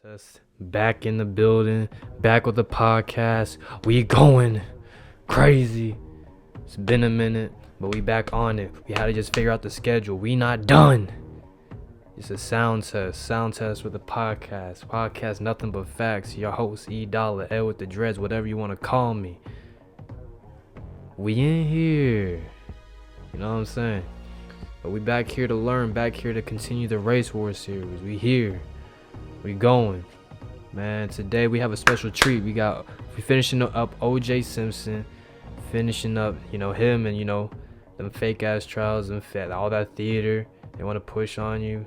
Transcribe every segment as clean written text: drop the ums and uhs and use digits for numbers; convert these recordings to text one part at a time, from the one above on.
Test back in the building, back with the podcast. We going crazy. It's been a minute, but we back on it. We had to just figure out the schedule. We not done. It's a sound test with the podcast. Podcast nothing but facts. Your host E Dollar, Ed with the dreads, whatever you want to call me. We in here. You know what I'm saying? But we back here to learn, back here to continue the Race War series. We here. We going, man. Today we have a special treat. We finishing up OJ Simpson, finishing up, him and them fake ass trials and all that theater they want to push on you,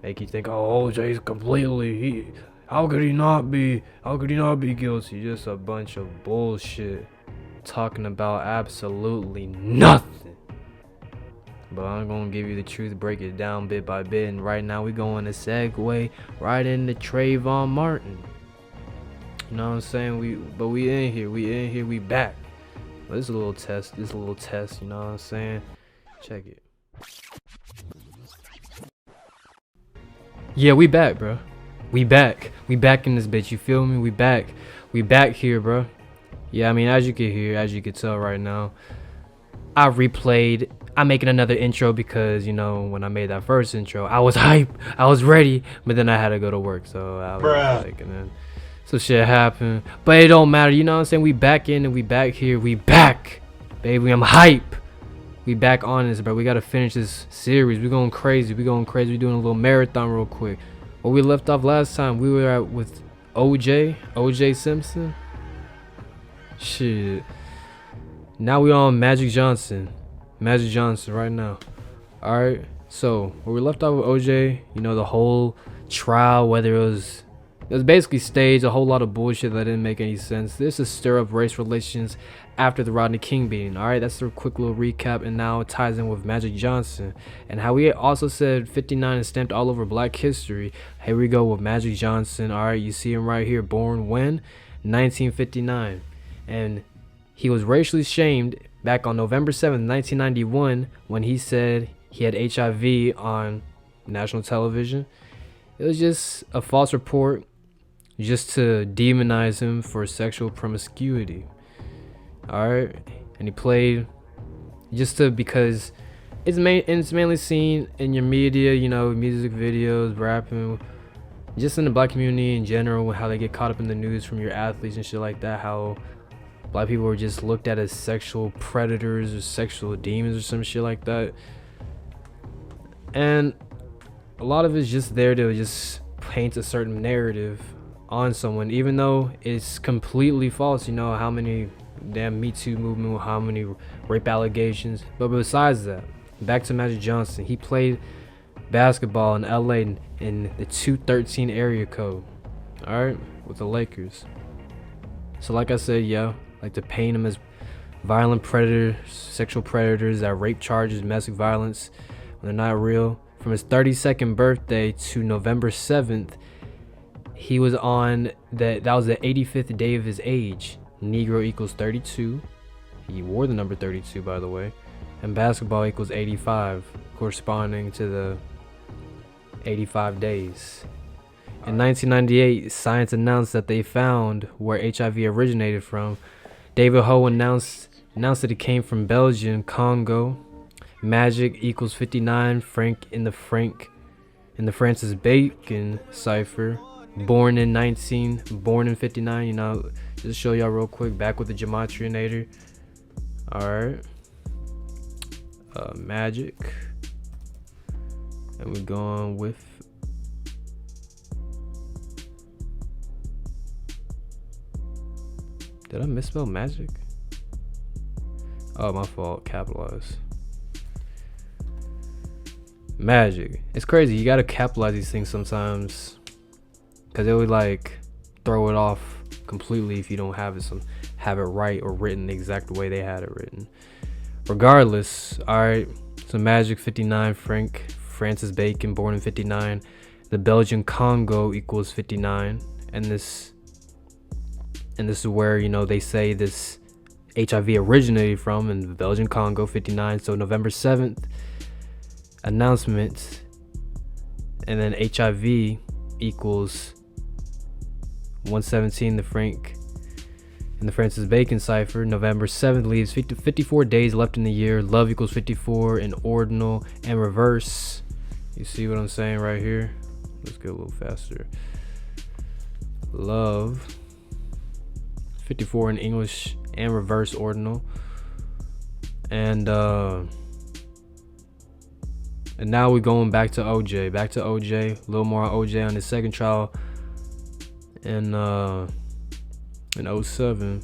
make you think, oh, OJ's completely how could he not be guilty? Just a bunch of bullshit, talking about absolutely nothing. But I'm going to give you the truth, break it down bit by bit. And right now, we're going to segue right into Trayvon Martin. You know what I'm saying? We in here, we back. But this is a little test, you know what I'm saying? Check it. Yeah, we back, bro. We back in this bitch, you feel me? We back here, bro. Yeah, I mean, as you can tell right now, I'm making another intro because, when I made that first intro, I was hype, I was ready, but then I had to go to work, so I was and then some shit happened. But it don't matter, you know what I'm saying? We back in and we back here, we back, baby. I'm hype. We back on this, bro. We gotta finish this series. We going crazy. We doing a little marathon real quick. Where we left off last time, we were at with OJ Simpson. Shit. Now we on Magic Johnson right now. Alright, so where we left off with OJ, the whole trial, whether it was basically staged, a whole lot of bullshit that didn't make any sense. This is stir up race relations after the Rodney King beating. Alright, that's a quick little recap, and now it ties in with Magic Johnson and how we also said 59 is stamped all over black history. Here we go with Magic Johnson. Alright, you see him right here, born when? 1959. And he was racially shamed back on November 7th, 1991, when he said he had HIV on national television. It was just a false report just to demonize him for sexual promiscuity. Alright? And he played because it's mainly seen in your media, music videos, rapping, just in the black community in general, how they get caught up in the news from your athletes and shit like that, how black people were just looked at as sexual predators or sexual demons or some shit like that. And a lot of it's just there to just paint a certain narrative on someone, even though it's completely false. How many damn Me Too movement, how many rape allegations. But besides that, back to Magic Johnson. He played basketball in LA in the 213 area code. Alright, with the Lakers. So like I said, like to paint them as violent predators, sexual predators that rape charges, domestic violence when they're not real. From his 32nd birthday to November 7th, he was on that was the 85th day of his age. Negro equals 32. He wore the number 32, by the way. And basketball equals 85, corresponding to the 85 days. In 1998, science announced that they found where HIV originated from. David Ho announced that it came from Belgium, Congo. Magic equals 59. Frank in the Francis Bacon cipher. Born in 59. Just show y'all real quick. Back with the Gematrinator. All right. Magic. And we're going with. Did I misspell magic? Oh, my fault. Capitalize. Magic. It's crazy. You gotta capitalize these things sometimes, because it would throw it off completely if you don't have it right or written the exact way they had it written. Regardless, alright. So Magic 59, Francis Bacon, born in 59. The Belgian Congo equals 59, and this is where they say this HIV originated from, in the Belgian Congo, 59. So November 7th announcement, and then HIV equals 117, the Francis Bacon cipher. November 7th leaves 54 days left in the year. Love equals 54 in ordinal and reverse. You see what I'm saying right here? Let's go a little faster. Love 54 in English and reverse ordinal. And now we're going back to OJ. A little more on OJ on his second trial in 07.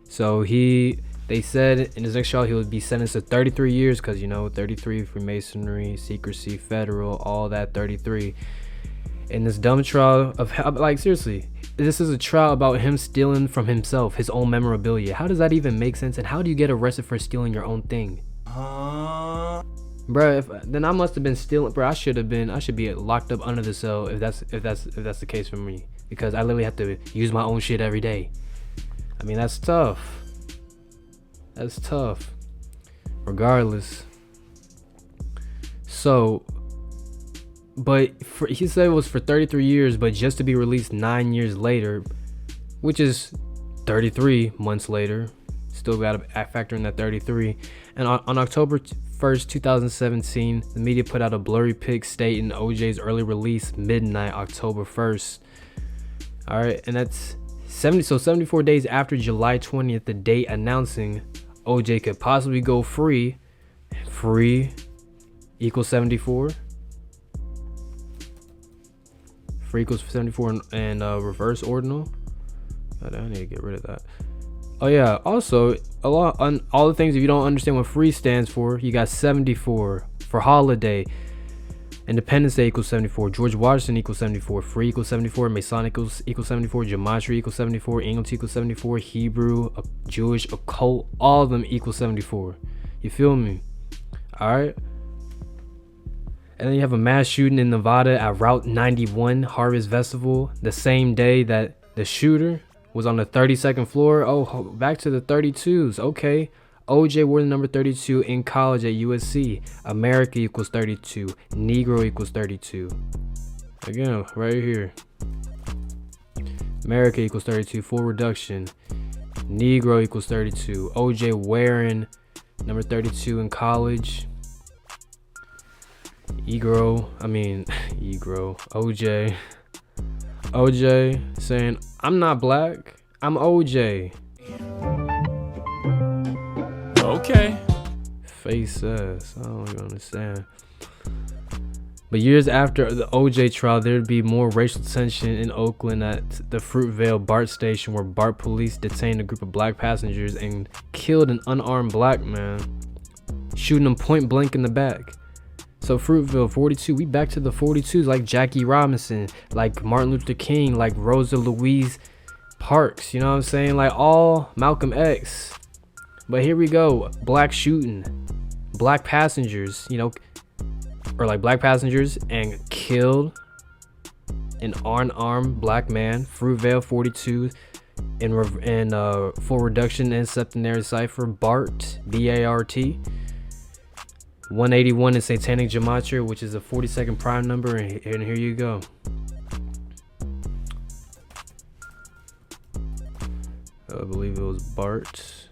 So they said in his next trial he would be sentenced to 33 years because, 33 Freemasonry, secrecy, federal, all that 33. In this dumb trial of, like, seriously, this is a trial about him stealing from himself, his own memorabilia. How does that even make sense? And how do you get arrested for stealing your own thing? Bruh, then I must have been stealing. Bro, I should be locked up under the cell if that's the case for me, because I literally have to use my own shit every day. I mean, that's tough. Regardless. So, but he said it was for 33 years, but just to be released 9 years later, which is 33 months later. Still got to factor in that 33. And on October 1st, 2017, the media put out a blurry pic stating OJ's early release midnight, October 1st. All right, and that's 74 days after July 20th, the date announcing OJ could possibly go free. Free equals 74. Free equals 74 and reverse ordinal. God, I need to get rid of that. Oh yeah, also on all the things, if you don't understand what free stands for, you got 74 for holiday. Independence Day equals 74. George Washington equals 74. Free equals 74. Masonic equals 74. Gematria equals 74. English equals 74. Hebrew, Jewish, occult, all of them equal 74. You feel me? Alright. And then you have a mass shooting in Nevada at Route 91 Harvest Festival the same day that the shooter was on the 32nd floor. Oh, back to the 32s. Okay. OJ wore the number 32 in college at USC. America equals 32. Negro equals 32. Again, right here. America equals 32. Full reduction. Negro equals 32. OJ wearing number 32 in college. OJ saying, I'm not black, I'm OJ. Okay. Face ass. I don't even understand. But years after the OJ trial, there'd be more racial tension in Oakland at the Fruitvale BART station, where BART police detained a group of black passengers and killed an unarmed black man, shooting him point blank in the back. So Fruitvale 42, we back to the 42s, like Jackie Robinson, like Martin Luther King, like Rosa Louise Parks, you know what I'm saying? Like all Malcolm X. But here we go, black shooting, black passengers, or like black passengers, and killed an unarmed black man. Fruitvale 42 in full reduction and septenary cipher, BART, B-A-R-T. 181 in Satanic Gematria, which is a 42nd prime number, and here you go. I believe it was BART.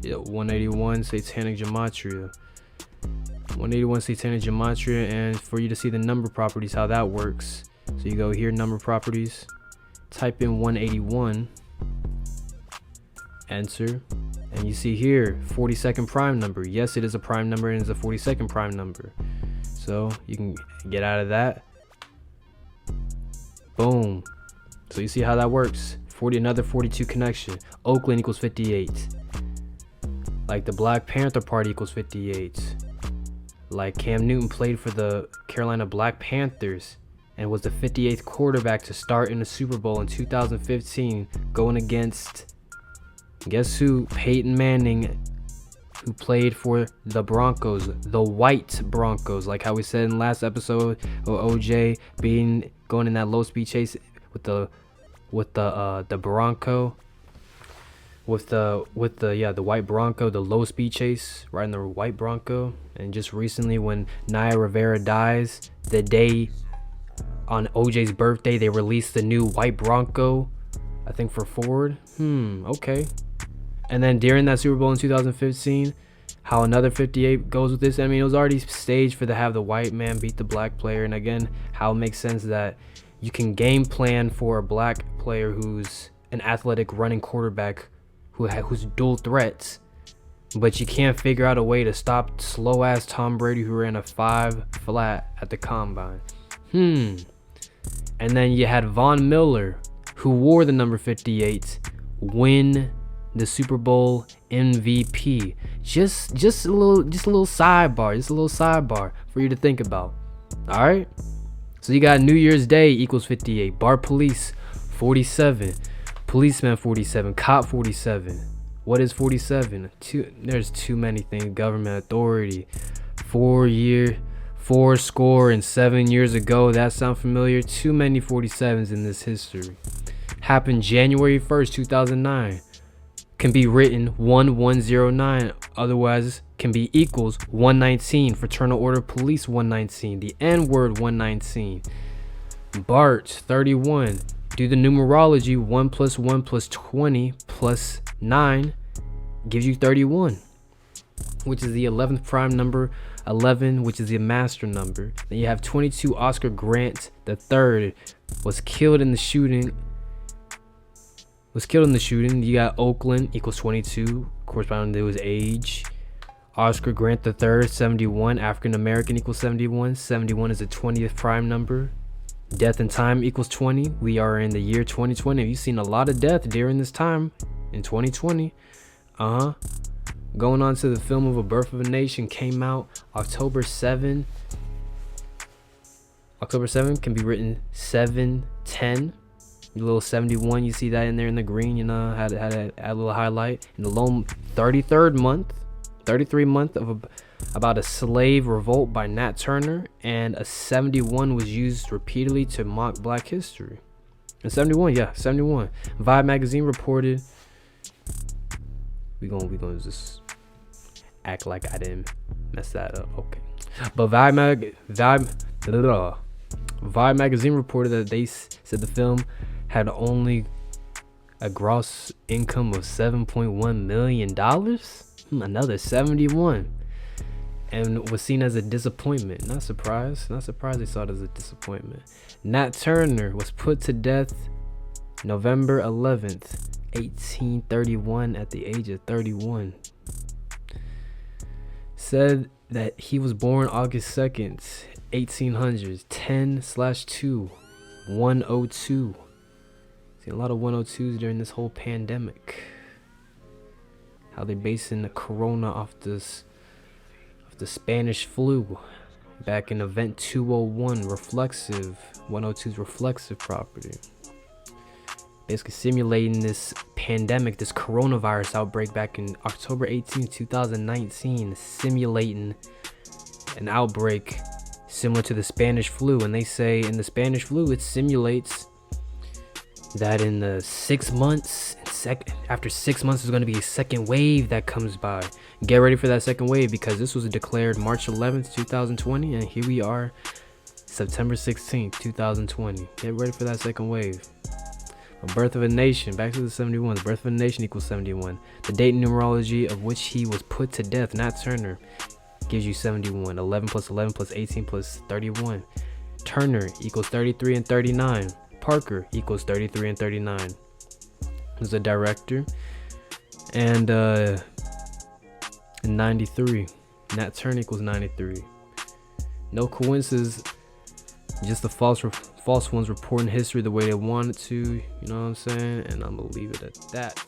Yeah, 181 Satanic Gematria. 181 Satanic Gematria, and for you to see the number properties, how that works. So you go here, number properties, type in 181, enter. And you see here, 42nd prime number. Yes, it is a prime number, and it's a 42nd prime number. So you can get out of that. Boom. So you see how that works. Another 42 connection. Oakland equals 58. Like the Black Panther Party equals 58. Like Cam Newton played for the Carolina Black Panthers and was the 58th quarterback to start in the Super Bowl in 2015, going against, guess who? Peyton Manning, who played for the Broncos, the white Broncos, like how we said in the last episode of OJ going in that low speed chase with the Bronco, with the white Bronco, the low speed chase, riding the white Bronco. And just recently, when Naya Rivera dies, the day On OJ's birthday, they released the new white Bronco, I think for Ford. Okay. And then during that Super Bowl in 2015, how another 58 goes with this. I mean, it was already staged for to have the white man beat the black player. And again, how it makes sense that you can game plan for a black player who's an athletic running quarterback who's dual threats, but you can't figure out a way to stop slow ass Tom Brady who ran a 5 flat at the combine. And then you had Von Miller, who wore the number 58, win the Super Bowl MVP. Just a little sidebar for you to think about. All right. So you got New Year's Day equals 58, Bar Police 47, Policeman 47, Cop 47. What is 47? There's too many things. Government authority. 4 score and 7 years ago. That sound familiar? Too many 47s in this history. Happened January 1st, 2009. Can be written 1109. Otherwise, can be equals 119. Fraternal Order Police 119. The N-word 119. Bart 31. Do the numerology. 1 plus 1 plus 20 plus 9 gives you 31, which is the 11th prime number. 11, which is the master number. Then you have 22. Oscar Grant the third was killed in the shooting. You got Oakland equals 22, corresponding to his age. Oscar Grant the third 71. African American equals 71. 71 is the 20th prime number. Death and time equals 20. We are in the year 2020. You've seen a lot of death during this time in 2020. Going on to the film of A Birth of a Nation, came out October 7. October 7 can be written 7/10. Your little 71, you see that in there in the green, you know, had a little highlight. In the lone 33rd month of about a slave revolt by Nat Turner, and a 71 was used repeatedly to mock black history. And 71. Vibe magazine reported. We gonna just act like I didn't mess that up. Okay. But Vibe magazine reported that they said the film had only a gross income of $7.1 million. Another 71. And was seen as a disappointment. Not surprised they saw it as a disappointment. Nat Turner was put to death November 11th, 1831 at the age of 31. Said that he was born August 2nd, 1800s, 10/2, 102. Seen a lot of 102s during this whole pandemic. How they basing the corona off the Spanish flu back in event 201, reflexive 102's reflexive property. Basically simulating this pandemic, this coronavirus outbreak back in October 18, 2019, simulating an outbreak similar to the Spanish flu. And they say in the Spanish flu, it simulates that in the 6 months, after 6 months, there's going to be a second wave that comes by. Get ready for that second wave, because this was declared March 11th, 2020, and here we are, September 16th, 2020. Get ready for that second wave. A Birth of a Nation, back to the 71. The Birth of a Nation equals 71. The date numerology of which he was put to death, Nat Turner, gives you 71. 11 plus 11 plus 18 plus 31. Turner equals 33 and 39. Parker equals 33 and 39. He's a director. And 93. Nat Turner equals 93. No coincidence. Just the false ones reporting history the way they wanted to. You know what I'm saying? And I'm gonna leave it at that.